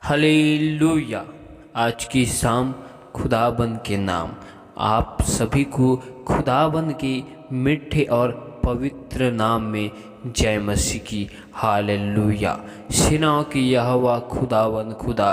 Hallelujah. आज की शाम खुदाबंद के नाम आप सभी को खुदाबंद के मीठे और पवित्र नाम में जय मसीह की। हालेलुया। सेनाओं की यहोवा खुदाबंद खुदा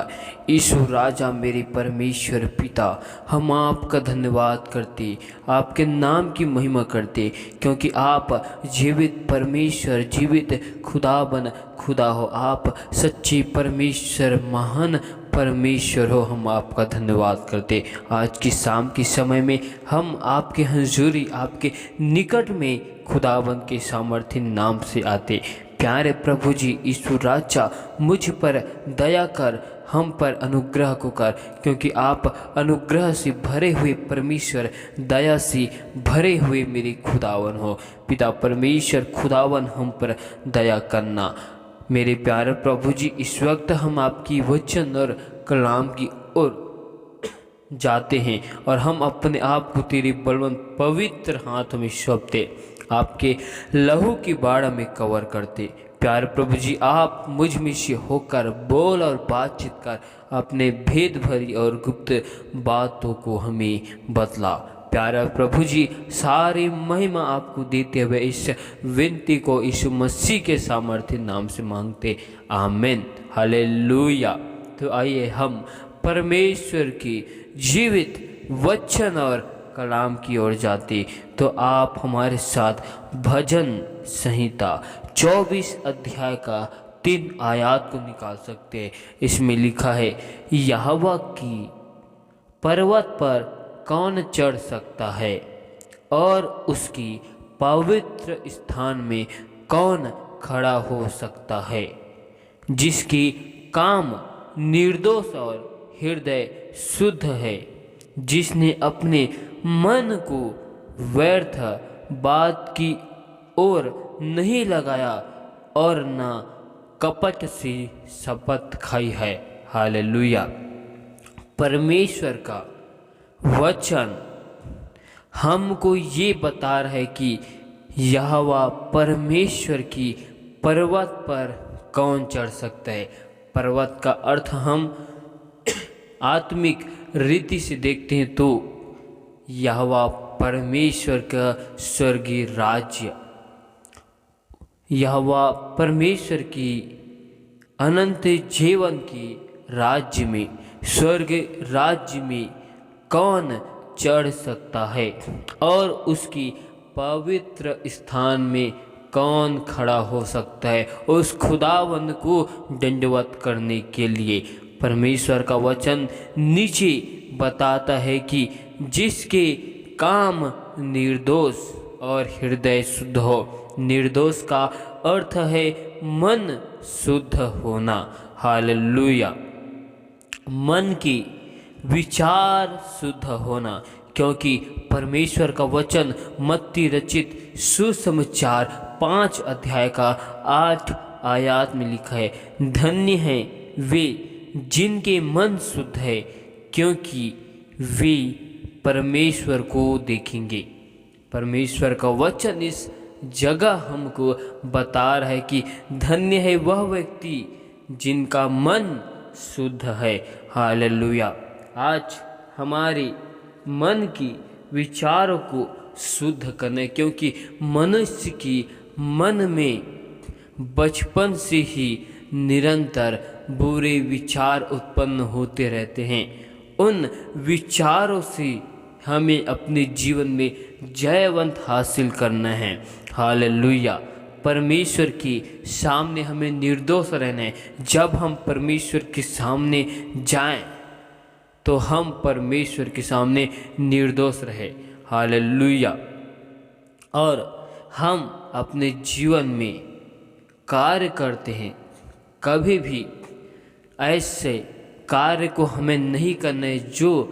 यीशु राजा मेरे परमेश्वर पिता, हम आपका धन्यवाद करते, आपके नाम की महिमा करते, क्योंकि आप जीवित परमेश्वर, जीवित खुदाबंद खुदा हो। आप सच्ची परमेश्वर, महान परमेश्वर हो। हम आपका धन्यवाद करते। आज की शाम के समय में हम आपके हजूरी, आपके निकट में खुदाबंद के सामर्थ्य नाम से आते। प्यारे प्रभु जी यीशु राजा, मुझ पर दया कर, हम पर अनुग्रह को कर, क्योंकि आप अनुग्रह से भरे हुए परमेश्वर, दया से भरे हुए मेरे खुदावन हो। पिता परमेश्वर खुदावन, हम पर दया करना। मेरे प्यारे प्रभु जी, इस वक्त हम आपकी वचन और कलाम की ओर जाते हैं और हम अपने आप को तेरे बलवंत पवित्र हाथों में सौंपते, आपके लहू की बाढ़ में कवर करते। प्यारे प्रभु जी, आप मुझ में से होकर बोल और बातचीत कर, अपने भेद भरी और गुप्त बातों को हमें बतला। प्यारा प्रभु जी, सारी महिमा आपको देते हुए इस विनती को यीशु मसीह के सामर्थ्य नाम से मांगते, आमीन। हालेलुया। तो आइए हम परमेश्वर की जीवित वचन और कलाम की ओर जाते। तो आप हमारे साथ भजन संहिता 24 अध्याय का 3 आयत को निकाल सकते हैं। इसमें लिखा है, यहोवा की पर्वत पर कौन चढ़ सकता है और उसकी पवित्र स्थान में कौन खड़ा हो सकता है। जिसकी काम निर्दोष और हृदय शुद्ध है, जिसने अपने मन को व्यर्थ बात की ओर नहीं लगाया और न कपट से शपथ खाई है। हालेलुया। परमेश्वर का वचन हमको ये बता रहा है कि यहोवा परमेश्वर की पर्वत पर कौन चढ़ सकता है। पर्वत का अर्थ हम आत्मिक रीति से देखते हैं तो यहोवा परमेश्वर का स्वर्गीय राज्य, यहोवा परमेश्वर की अनंत जीवन की राज्य में, स्वर्ग राज्य में कौन चढ़ सकता है और उसकी पवित्र स्थान में कौन खड़ा हो सकता है। उस खुदावंद को दंडवत करने के लिए परमेश्वर का वचन नीचे बताता है कि जिसके काम निर्दोष और हृदय शुद्ध हो। निर्दोष का अर्थ है मन शुद्ध होना। हालेलुया। मन की विचार शुद्ध होना, क्योंकि परमेश्वर का वचन मत्ती रचित सुसमाचार 5 अध्याय का 8 आयत में लिखा है, धन्य है वे जिनके मन शुद्ध है, क्योंकि वे परमेश्वर को देखेंगे। परमेश्वर का वचन इस जगह हमको बता रहा है कि धन्य है वह व्यक्ति जिनका मन शुद्ध है। हालेलुया। आज हमारे मन की विचारों को शुद्ध करने, क्योंकि मनुष्य की मन में बचपन से ही निरंतर बुरे विचार उत्पन्न होते रहते हैं। उन विचारों से हमें अपने जीवन में जयवंत हासिल करना है। हालेलुया। परमेश्वर के सामने हमें निर्दोष रहना है। जब हम परमेश्वर के सामने जाएं तो हम परमेश्वर के सामने निर्दोष रहे। हालेलुया। और हम अपने जीवन में कार्य करते हैं, कभी भी ऐसे कार्य को हमें नहीं करना है जो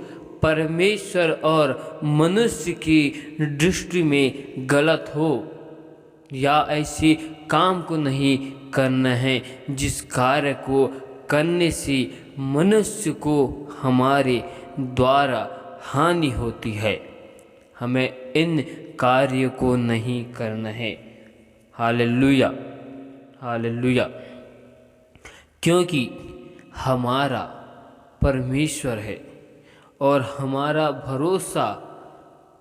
परमेश्वर और मनुष्य की दृष्टि में गलत हो, या ऐसे काम को नहीं करना है जिस कार्य को करने से मनुष्य को हमारे द्वारा हानि होती है। हमें इन कार्यों को नहीं करना है। हालेलुया। हालेलुया। क्योंकि हमारा परमेश्वर है और हमारा भरोसा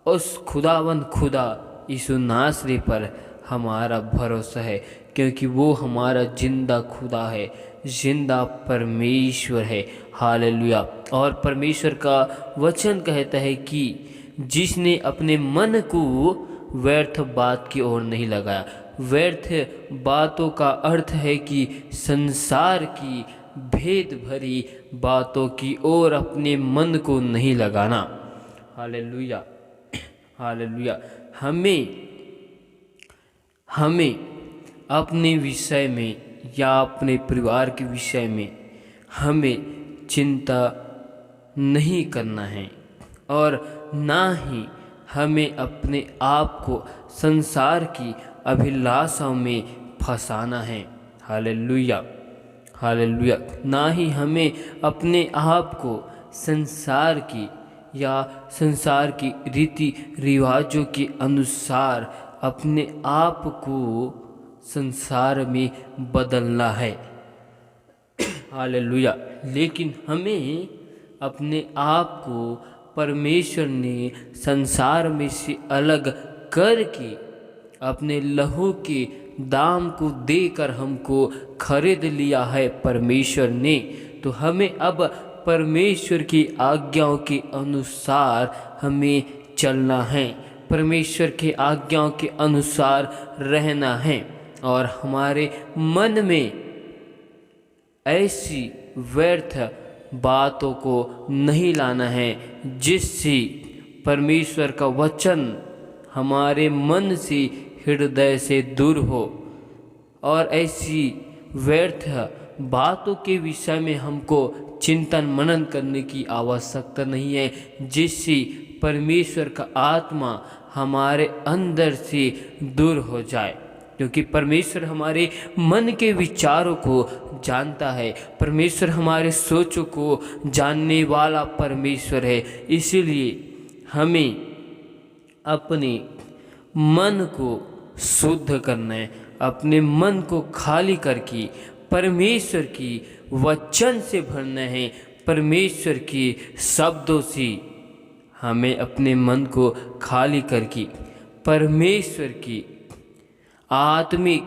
उस खुदावंद खुदा यीशु नासरी पर हमारा भरोसा है, क्योंकि वो हमारा जिंदा खुदा है, जिंदा परमेश्वर है। हालेलुया। और परमेश्वर का वचन कहता है कि जिसने अपने मन को व्यर्थ बात की ओर नहीं लगाया। व्यर्थ बातों का अर्थ है कि संसार की भेद भरी बातों की ओर अपने मन को नहीं लगाना। Hallelujah, hallelujah. हमें अपने विषय में या अपने परिवार के विषय में हमें चिंता नहीं करना है और ना ही हमें अपने आप को संसार की अभिलाषाओं में फंसाना है। Hallelujah, hallelujah. ना ही हमें अपने आप को संसार की या संसार की रीति रिवाजों के अनुसार अपने आप को संसार में बदलना है। हालेलुया। लेकिन हमें अपने आप को परमेश्वर ने संसार में से अलग करके अपने लहू के दाम को देकर हमको खरीद लिया है परमेश्वर ने। तो हमें अब परमेश्वर की आज्ञाओं के अनुसार हमें चलना है, परमेश्वर की आज्ञाओं के अनुसार रहना है और हमारे मन में ऐसी व्यर्थ बातों को नहीं लाना है जिससे परमेश्वर का वचन हमारे मन से, हृदय से दूर हो। और ऐसी व्यर्थ बातों के विषय में हमको चिंतन मनन करने की आवश्यकता नहीं है, जिससे परमेश्वर का आत्मा हमारे अंदर से दूर हो जाए। क्योंकि परमेश्वर हमारे मन के विचारों को जानता है, परमेश्वर हमारे सोचों को जानने वाला परमेश्वर है। इसीलिए हमें अपने मन को शुद्ध करना है, अपने मन को खाली करके परमेश्वर की वचन से भरना है, परमेश्वर के शब्दों से हमें अपने मन को खाली करके परमेश्वर की आत्मिक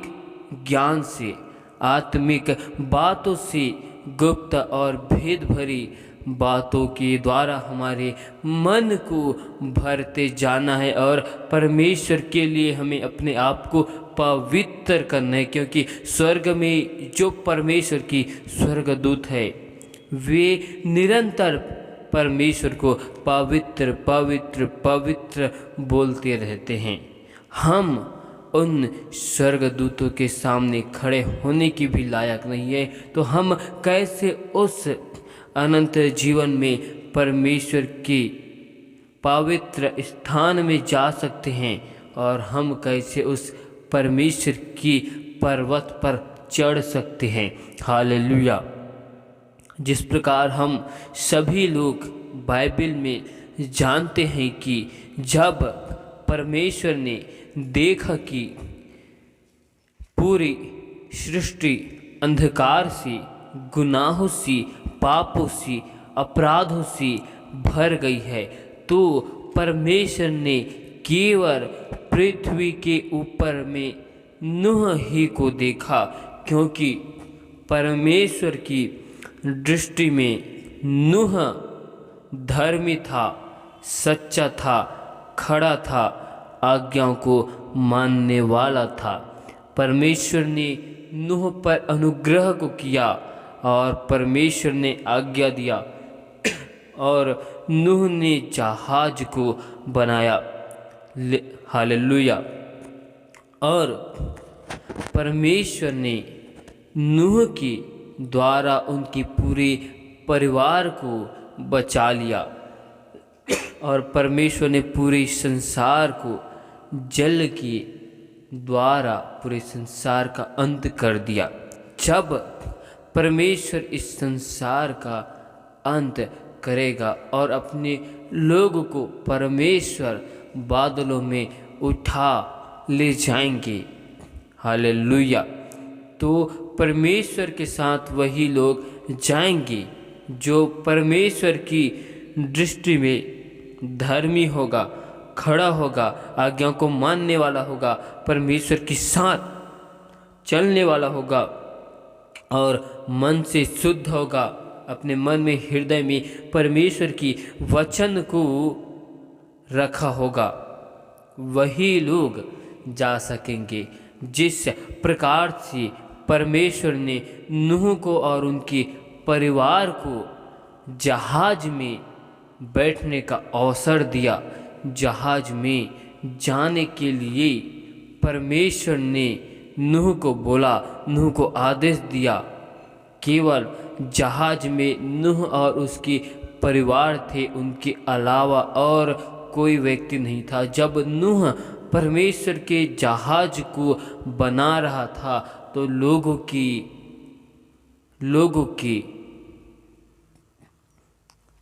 ज्ञान से, आत्मिक बातों से, गुप्त और भेद भरी बातों के द्वारा हमारे मन को भरते जाना है और परमेश्वर के लिए हमें अपने आप को पवित्र करना है। क्योंकि स्वर्ग में जो परमेश्वर की स्वर्गदूत है वे निरंतर परमेश्वर को पवित्र पवित्र पवित्र बोलते रहते हैं। हम उन स्वर्गदूतों के सामने खड़े होने की भी लायक नहीं है, तो हम कैसे उस अनंत जीवन में परमेश्वर के पवित्र स्थान में जा सकते हैं और हम कैसे उस परमेश्वर की पर्वत पर चढ़ सकते हैं। हालेलुया। जिस प्रकार हम सभी लोग बाइबल में जानते हैं कि जब परमेश्वर ने देखा कि पूरी सृष्टि अंधकार से, गुनाहों से, पापों से, अपराधों से भर गई है, तो परमेश्वर ने केवल पृथ्वी के ऊपर में नूह ही को देखा, क्योंकि परमेश्वर की दृष्टि में नूह धर्मी था, सच्चा था, खड़ा था, आज्ञाओं को मानने वाला था। परमेश्वर ने नूह पर अनुग्रह को किया और परमेश्वर ने आज्ञा दिया और नूह ने जहाज को बनाया। हालेलुया। और परमेश्वर ने नूह के द्वारा उनके पूरे परिवार को बचा लिया और परमेश्वर ने पूरे संसार को जल के द्वारा पूरे संसार का अंत कर दिया। जब परमेश्वर इस संसार का अंत करेगा और अपने लोगों को परमेश्वर बादलों में उठा ले जाएंगे, हालेलुया, तो परमेश्वर के साथ वही लोग जाएंगे। जो परमेश्वर की दृष्टि में धर्मी होगा, खड़ा होगा, आज्ञा को मानने वाला होगा, परमेश्वर के साथ चलने वाला होगा और मन से शुद्ध होगा, अपने मन में, हृदय में परमेश्वर की वचन को रखा होगा, वही लोग जा सकेंगे। जिस प्रकार से परमेश्वर ने नूह को और उनके परिवार को जहाज में बैठने का अवसर दिया, जहाज में जाने के लिए परमेश्वर ने नूह को बोला, नूह को आदेश दिया। केवल जहाज में नूह और उसके परिवार थे, उनके अलावा और कोई व्यक्ति नहीं था। जब नूह परमेश्वर के जहाज को बना रहा था तो लोगों की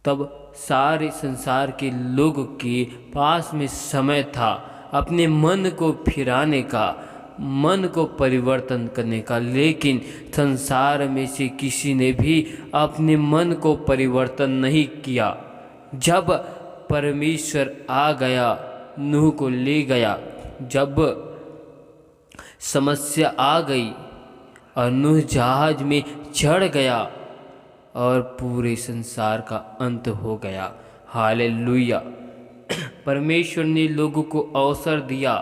तब सारे संसार के लोगों के पास में समय था अपने मन को फिराने का, मन को परिवर्तन करने का। लेकिन संसार में से किसी ने भी अपने मन को परिवर्तन नहीं किया। जब परमेश्वर आ गया, नूह को ले गया, जब समस्या आ गई और नूह जहाज में चढ़ गया और पूरे संसार का अंत हो गया। हालेलुया। परमेश्वर ने लोगों को अवसर दिया,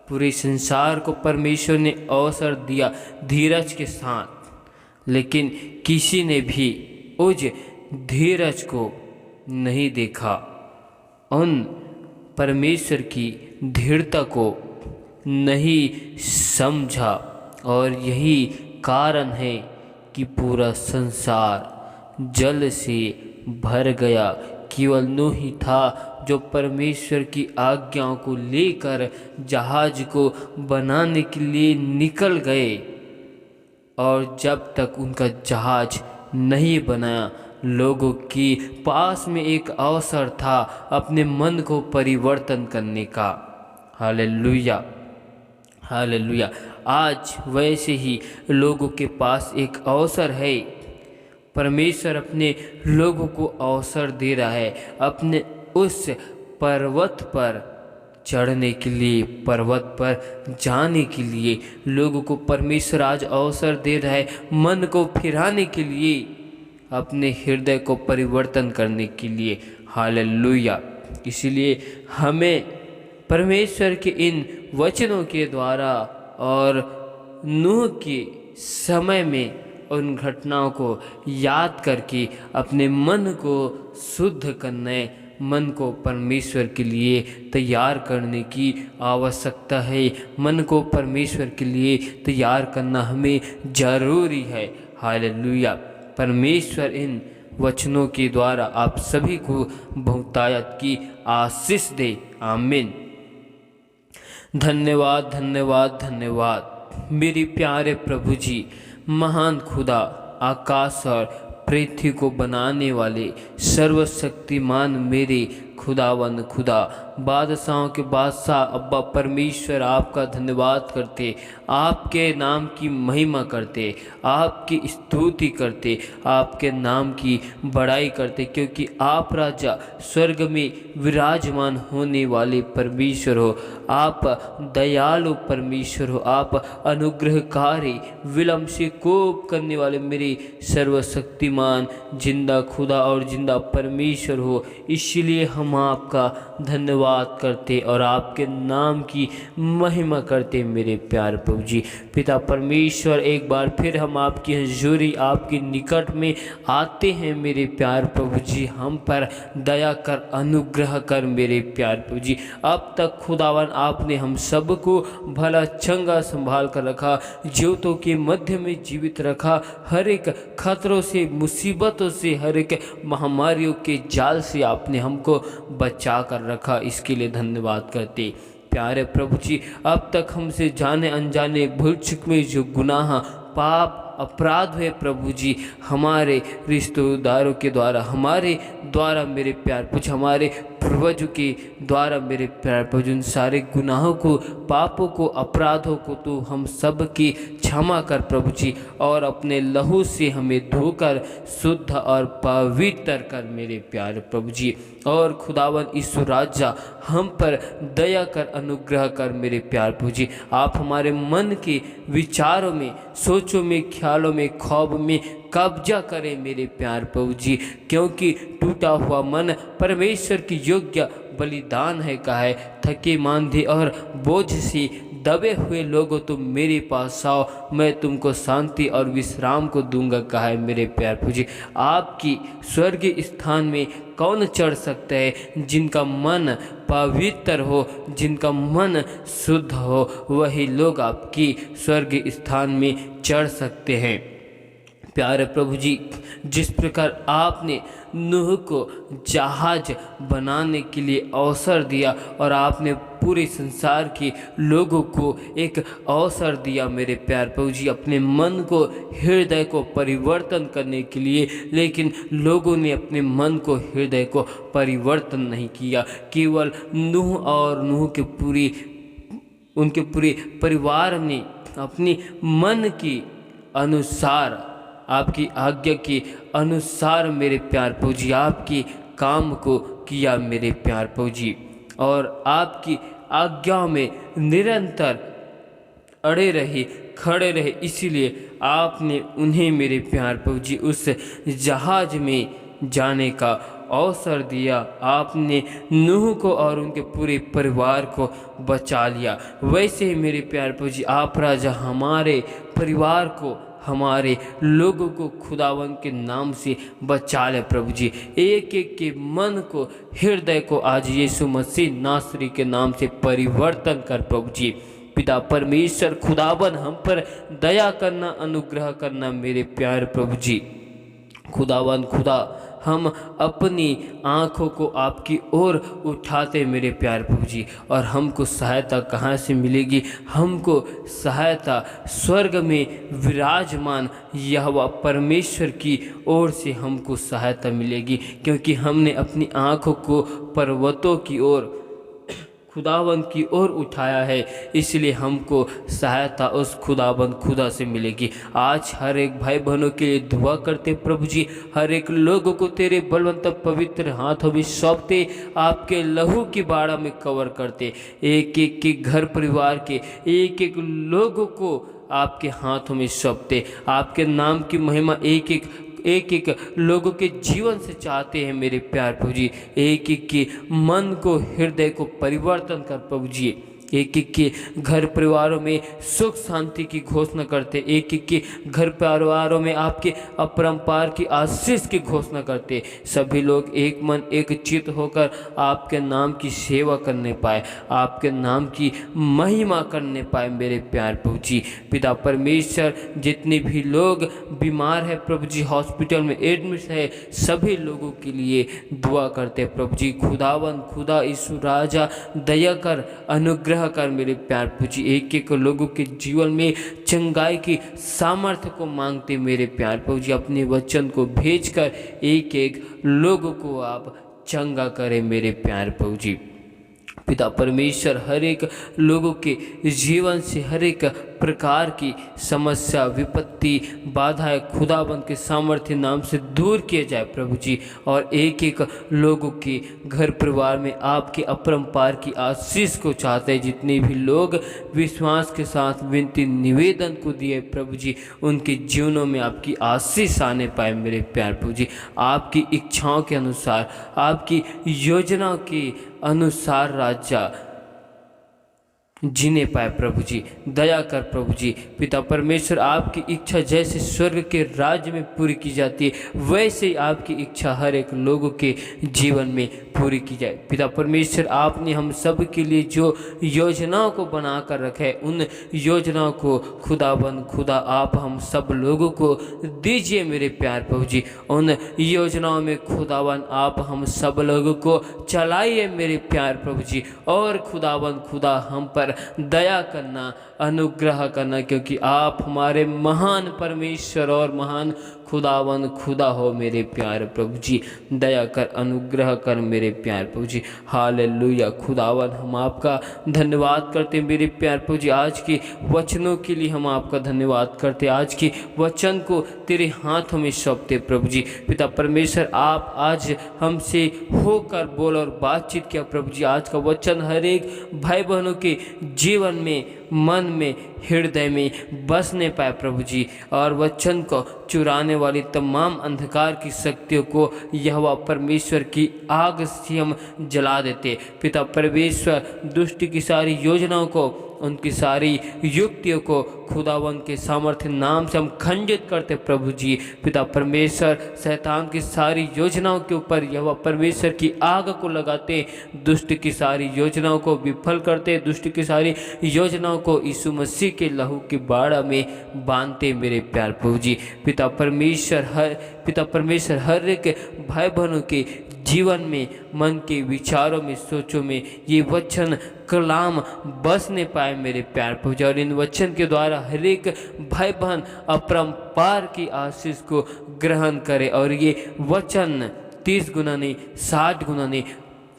पूरे संसार को परमेश्वर ने अवसर दिया धीरज के साथ, लेकिन किसी ने भी उस धीरज को नहीं देखा, उन परमेश्वर की दृढ़ता को नहीं समझा। और यही कारण है कि पूरा संसार जल से भर गया। केवल नूह ही था जो परमेश्वर की आज्ञाओं को लेकर जहाज को बनाने के लिए निकल गए, और जब तक उनका जहाज नहीं बनाया, लोगों के पास में एक अवसर था अपने मन को परिवर्तन करने का। Hallelujah, hallelujah. आज वैसे ही लोगों के पास एक अवसर है। परमेश्वर अपने लोगों को अवसर दे रहा है अपने उस पर्वत पर चढ़ने के लिए, पर्वत पर जाने के लिए। लोगों को परमेश्वर आज अवसर दे रहा है मन को फिराने के लिए, अपने हृदय को परिवर्तन करने के लिए। हालेलुया। इसलिए हमें परमेश्वर के इन वचनों के द्वारा और नूह के समय में उन घटनाओं को याद करके अपने मन को शुद्ध करने, मन को परमेश्वर के लिए तैयार करने की आवश्यकता है। मन को परमेश्वर के लिए तैयार करना हमें जरूरी है। हालेलुया। परमेश्वर इन वचनों के द्वारा आप सभी को बहुतायत की आशीष दे। आमीन। धन्यवाद, धन्यवाद, धन्यवाद मेरे प्यारे प्रभु जी। महान खुदा, आकाश और पृथ्वी को बनाने वाले सर्वशक्तिमान मेरे खुदावंद खुदा, बादशाहों के बादशाह अब्बा परमेश्वर, आपका धन्यवाद करते, आपके नाम की महिमा करते, आपकी स्तुति करते, आपके नाम की बड़ाई करते, क्योंकि आप राजा स्वर्ग में विराजमान होने वाले परमेश्वर हो। आप दयालु परमेश्वर हो, आप अनुग्रहकारी, विलंब से कोप करने वाले मेरे सर्वशक्तिमान जिंदा खुदा और जिंदा परमेश्वर हो। इसलिए हम आपका धन्यवाद करते और आपके नाम की महिमा करते मेरे प्यारे प्रभु जी। पिता परमेश्वर, एक बार फिर हम आपकी हजूरी, आपके निकट में आते हैं मेरे प्यारे प्रभु जी। हम पर दया कर, अनुग्रह कर मेरे प्यारे प्रभु जी। अब तक खुदावन आपने हम सबको भला चंगा संभाल कर रखा, ज्योतों के मध्य में जीवित रखा, हर एक खतरों से, मुसीबतों से, हर एक महामारियों के जाल से आपने हमको बचा कर रखा। इसके लिए धन्यवाद करते प्यारे प्रभु जी। अब तक हमसे जाने अनजाने भूल चूक में जो गुनाह, पाप, अपराध है प्रभु जी, हमारे रिश्तेदारों के द्वारा, हमारे द्वारा मेरे प्यार कुछ हमारे पूर्वजों के द्वारा मेरे प्यारे प्रभु जी उन सारे गुनाहों को, पापों को, अपराधों को तू हम सब की क्षमा कर प्रभु जी, और अपने लहू से हमें धोकर शुद्ध और पवित्र कर मेरे प्यारे प्रभु जी। और खुदावन यीशु राजा हम पर दया कर, अनुग्रह कर मेरे प्यारे प्रभु जी। आप हमारे मन के विचारों में, सोचों में, ख्यालों में, ख्वाब में कब्जा करें मेरे प्यारे प्रभु जी, क्योंकि टूटा हुआ मन परमेश्वर की योग्य बलिदान है कहा है। थके मांदे और बोझ से दबे हुए लोगों तुम मेरे पास आओ, मैं तुमको शांति और विश्राम को दूंगा कहा है मेरे प्यारे प्रभु जी। आपकी स्वर्गीय स्थान में कौन चढ़ सकता है? जिनका मन पवित्र हो, जिनका मन शुद्ध हो, वही लोग आपकी स्वर्गीय स्थान में चढ़ सकते हैं। प्यारे प्रभु जी, जिस प्रकार आपने नूह को जहाज बनाने के लिए अवसर दिया और आपने पूरे संसार के लोगों को एक अवसर दिया मेरे प्यारे प्रभु जी, अपने मन को, हृदय को परिवर्तन करने के लिए, लेकिन लोगों ने अपने मन को, हृदय को परिवर्तन नहीं किया। केवल नूह और नूह के उनके पूरे परिवार ने अपनी मन के अनुसार, आपकी आज्ञा के अनुसार मेरे प्यारे प्रभु जी आपके काम को किया मेरे प्यारे प्रभु जी, और आपकी आज्ञा में निरंतर अड़े रहे, खड़े रहे। इसीलिए आपने उन्हें मेरे प्यारे प्रभु जी उस जहाज में जाने का अवसर दिया। आपने नूह को और उनके पूरे परिवार को बचा लिया। वैसे ही मेरे प्यारे प्रभु जी आप राजा हमारे परिवार को, हमारे लोगों को खुदावन के नाम से बचा ले प्रभु जी। एक एक के मन को, हृदय को आज यीशु मसीह नासरी के नाम से परिवर्तन कर प्रभु जी। पिता परमेश्वर खुदावन हम पर दया करना, अनुग्रह करना मेरे प्यारे प्रभु जी। खुदावन खुदा हम अपनी आँखों को आपकी ओर उठाते मेरे प्यारे प्रभु जी, और हमको सहायता कहाँ से मिलेगी? हमको सहायता स्वर्ग में विराजमान यहोवा परमेश्वर की ओर से हमको सहायता मिलेगी, क्योंकि हमने अपनी आँखों को पर्वतों की ओर, खुदावन की ओर उठाया है। इसलिए हमको सहायता उस खुदावन खुदा से मिलेगी। आज हर एक भाई बहनों के लिए दुआ करते प्रभु जी, हर एक लोगों को तेरे बलवंत पवित्र हाथों में सौंपते, आपके लहू की बाड़ा में कवर करते, एक एक के घर परिवार के एक एक लोगों को आपके हाथों में सौंपते। आपके नाम की महिमा एक एक लोगों के जीवन से चाहते हैं मेरे प्यारे प्रभु जी। एक एक के मन को, हृदय को परिवर्तन कर प्रभु जी। एक एक के घर परिवारों में सुख शांति की घोषणा करते, एक एक के घर परिवारों में आपके अपरंपार की आशीष की घोषणा करते। सभी लोग एक मन एक चित्त होकर आपके नाम की सेवा करने पाए, आपके नाम की महिमा करने पाए मेरे प्यारे प्रभु जी। पिता परमेश्वर, जितने भी लोग बीमार है प्रभु जी, हॉस्पिटल में एडमिट है, सभी लोगों के लिए दुआ करते प्रभु जी। खुदावन खुदा यीशु राजा दया कर, अनुग्रह कर मेरे प्यारे प्रभु जी। एक एक लोगों के जीवन में चंगाई की सामर्थ्य को मांगते मेरे प्यारे प्रभु जी। अपने वचन को भेजकर एक एक लोगों को आप चंगा करें मेरे प्यारे प्रभु जी। पिता परमेश्वर, हर एक लोगों के जीवन से हर एक प्रकार की समस्या, विपत्ति, बाधाएं खुदाबंद के सामर्थ्य नाम से दूर किए जाए प्रभु जी, और एक एक लोगों के घर परिवार में आपके अपरंपार की आशीष को चाहते हैं। जितने भी लोग विश्वास के साथ विनती निवेदन को दिए प्रभु जी, उनके जीवनों में आपकी आशीष आने पाए मेरे प्यारे प्रभु जी। आपकी इच्छाओं के अनुसार, आपकी योजनाओं के अनुसार राजा जीने पाए प्रभु जी। दया कर प्रभु जी। पिता परमेश्वर, आपकी इच्छा जैसे स्वर्ग के राज्य में पूरी की जाती है, वैसे ही आपकी इच्छा हर एक लोगों के जीवन में पूरी की जाए। पिता परमेश्वर, आपने हम सब के लिए जो योजनाओं को बना कर रखा है, उन योजनाओं को खुदाबंद खुदा आप हम सब लोगों को दीजिए मेरे प्यार प्रभु जी। उन योजनाओं में खुदाबंद आप हम सब लोगों को चलाइए मेरे प्यार प्रभु जी, और खुदाबंद खुदा हम पर दया करना, अनुग्रह करना, क्योंकि आप हमारे महान परमेश्वर और महान खुदावन खुदा हो मेरे प्यारे प्रभु जी, दया कर, अनुग्रह कर मेरे प्यारे प्रभु जी। हालेलुया। खुदावन हम आपका धन्यवाद करते हैं मेरे प्यारे प्रभु जी, आज के वचनों के लिए हम आपका धन्यवाद करते हैं। आज के वचन को तेरे हाथों में सौंपते प्रभु जी। पिता परमेश्वर, आप आज हमसे होकर बोल और बातचीत किया प्रभु जी। आज का वचन हर एक भाई बहनों के जीवन में, मन में, हृदय में बसने पाए प्रभु जी, और वचन को चुराने वाली तमाम अंधकार की शक्तियों को यहोवा परमेश्वर की आग से हम जला देते। पिता परमेश्वर, दुष्ट की सारी योजनाओं को, उनकी सारी युक्तियों को खुदावन के सामर्थ्य नाम से हम खंडित करते प्रभु जी। पिता परमेश्वर, शैतान की सारी योजनाओं के ऊपर यहोवा परमेश्वर की आग को लगाते, दुष्ट की सारी योजनाओं को विफल करते, दुष्ट की सारी योजनाओं को यीशु मसीह के लहू की बाड़ा में बांधते मेरे प्यार प्रभु जी। पिता परमेश्वर हर एक भाई बहनों के जीवन में, मन के विचारों में, सोचों में ये वचन कलाम बसने पाए मेरे प्यार प्रभु जी, और इन वचन के द्वारा हर एक भाई बहन अपरंपार की आशीष को ग्रहण करे, और ये वचन 30 गुना नहीं, 60 गुना नहीं,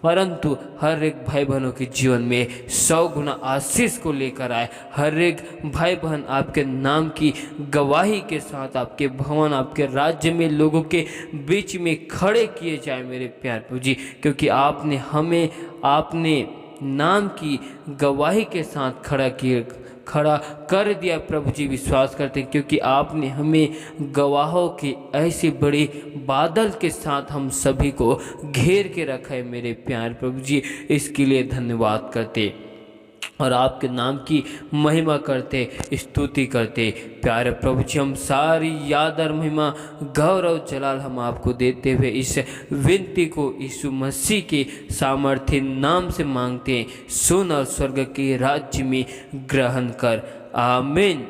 परंतु हर एक भाई बहनों के जीवन में 100 गुना आशीष को लेकर आए। हर एक भाई बहन आपके नाम की गवाही के साथ आपके भवन, आपके राज्य में लोगों के बीच में खड़े किए जाए मेरे प्यार प्रभु जी, क्योंकि आपने हमें आपने नाम की गवाही के साथ खड़ा कर दिया प्रभु जी। विश्वास करते हैं क्योंकि आपने हमें गवाहों के ऐसे बड़े बादल के साथ हम सभी को घेर के रखा है मेरे प्यार प्रभु जी। इसके लिए धन्यवाद करते और आपके नाम की महिमा करते, स्तुति करते। प्यारे प्रभु जी, हम सारी याद और महिमा, गौरव, जलाल हम आपको देते हुए इस विनती को यीशु मसीह के सामर्थ्य नाम से मांगते हैं। सुन और स्वर्ग के राज्य में ग्रहण कर। आमीन।